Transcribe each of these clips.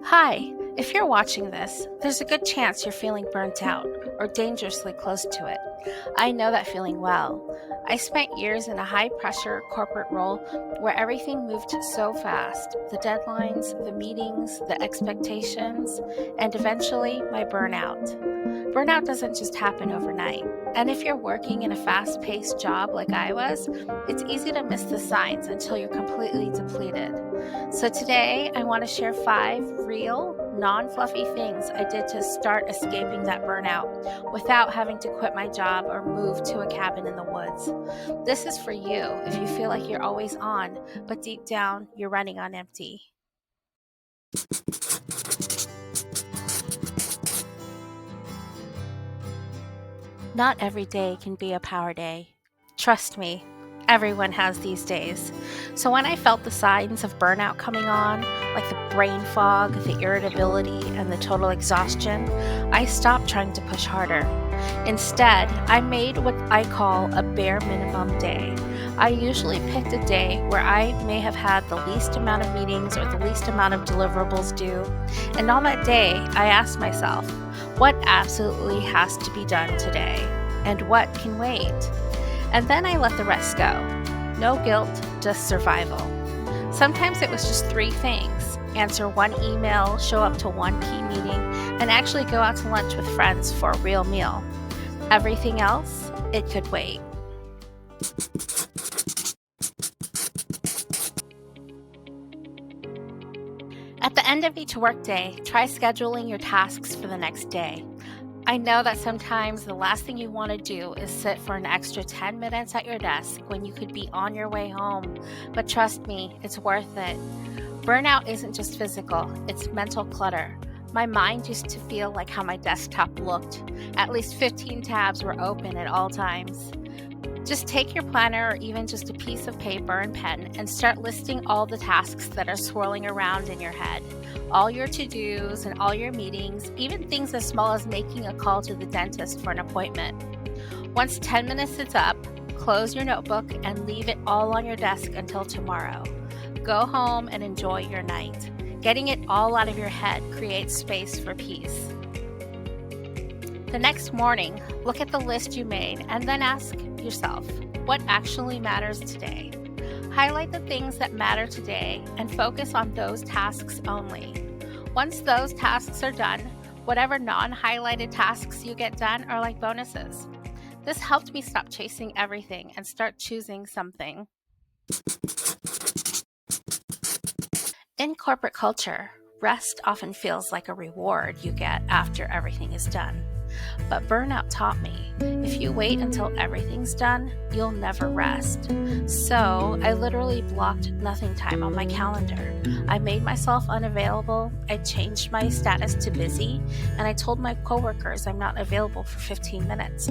Hi, if you're watching this, there's a good chance you're feeling burnt out or dangerously close to it. I know that feeling well. I spent years in a high pressure corporate role where everything moved so fast, the deadlines, the meetings, the expectations, and eventually my burnout. Burnout doesn't just happen overnight. And if you're working in a fast paced job like I was, it's easy to miss the signs until you're completely depleted. So today, I want to share 5 real, non fluffy things I did to start escaping that burnout without having to quit my job or move to a cabin in the woods. This is for you if you feel like you're always on, but deep down, you're running on empty. Not every day can be a power day. Trust me, everyone has these days. So when I felt the signs of burnout coming on, like the brain fog, the irritability, and the total exhaustion, I stopped trying to push harder. Instead, I made what I call a bare minimum day. I usually picked a day where I may have had the least amount of meetings or the least amount of deliverables due. And on that day, I asked myself, what absolutely has to be done today? And what can wait? And then I let the rest go. No guilt, just survival. Sometimes it was just 3 things: answer one email, show up to one key meeting, and actually go out to lunch with friends for a real meal. Everything else, it could wait. At the end of each workday, try scheduling your tasks for the next day. I know that sometimes the last thing you want to do is sit for an extra 10 minutes at your desk when you could be on your way home, but trust me, it's worth it. Burnout isn't just physical, it's mental clutter. My mind used to feel like how my desktop looked. At least 15 tabs were open at all times. Just take your planner or even just a piece of paper and pen and start listing all the tasks that are swirling around in your head. All your to-dos and all your meetings, even things as small as making a call to the dentist for an appointment. Once 10 minutes is up, close your notebook and leave it all on your desk until tomorrow. Go home and enjoy your night. Getting it all out of your head creates space for peace. The next morning, look at the list you made and then ask yourself, what actually matters today? Highlight the things that matter today and focus on those tasks only. Once those tasks are done, whatever non-highlighted tasks you get done are like bonuses. This helped me stop chasing everything and start choosing something. In corporate culture, rest often feels like a reward you get after everything is done. But burnout taught me, if you wait until everything's done, you'll never rest. So I literally blocked nothing time on my calendar. I made myself unavailable, I changed my status to busy, and I told my coworkers I'm not available for 15 minutes.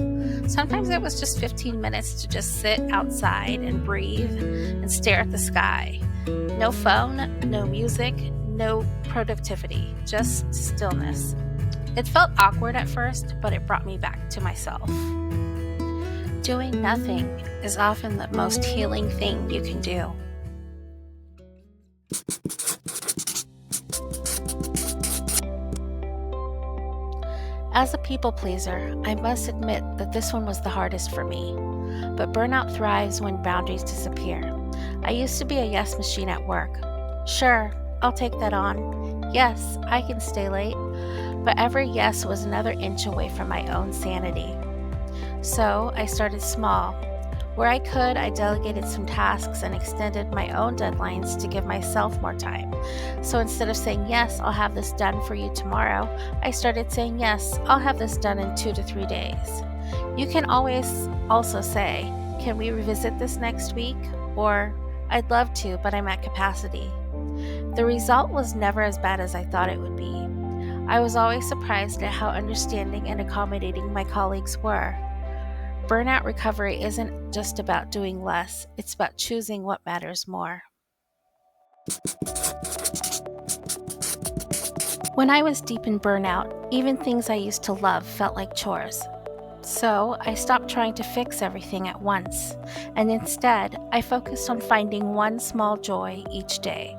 Sometimes it was just 15 minutes to just sit outside and breathe and stare at the sky. No phone, no music, no productivity, just stillness. It felt awkward at first, but it brought me back to myself. Doing nothing is often the most healing thing you can do. As a people pleaser, I must admit that this one was the hardest for me. But burnout thrives when boundaries disappear. I used to be a yes machine at work. Sure, I'll take that on. Yes, I can stay late. But every yes was another inch away from my own sanity. So I started small. Where I could, I delegated some tasks and extended my own deadlines to give myself more time. So instead of saying, yes, I'll have this done for you tomorrow, I started saying, yes, I'll have this done in 2 to 3 days. You can always also say, can we revisit this next week? Or, I'd love to, but I'm at capacity. The result was never as bad as I thought it would be. I was always surprised at how understanding and accommodating my colleagues were. Burnout recovery isn't just about doing less, it's about choosing what matters more. When I was deep in burnout, even things I used to love felt like chores. So I stopped trying to fix everything at once, and instead, I focused on finding one small joy each day.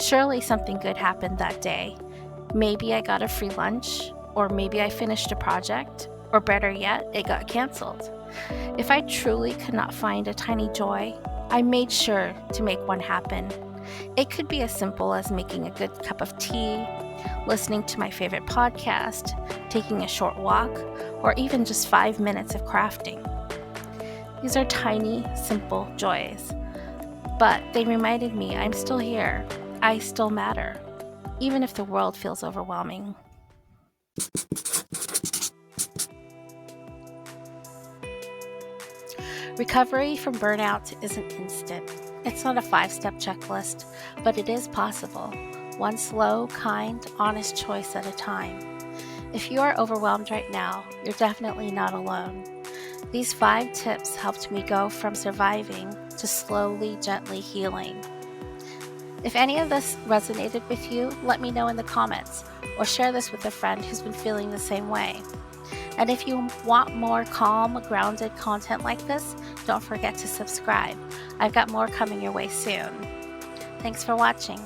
Surely something good happened that day. Maybe I got a free lunch, or maybe I finished a project, or better yet, it got canceled. If I truly could not find a tiny joy, I made sure to make one happen. It could be as simple as making a good cup of tea, listening to my favorite podcast, taking a short walk, or even just 5 minutes of crafting. These are tiny, simple joys, but they reminded me I'm still here. I still matter, even if the world feels overwhelming. Recovery from burnout isn't instant. It's not a 5-step checklist, but it is possible, one slow, kind, honest choice at a time. If you are overwhelmed right now, you're definitely not alone. These 5 tips helped me go from surviving to slowly, gently healing. If any of this resonated with you, let me know in the comments, or share this with a friend who's been feeling the same way. And if you want more calm, grounded content like this, don't forget to subscribe. I've got more coming your way soon. Thanks for watching.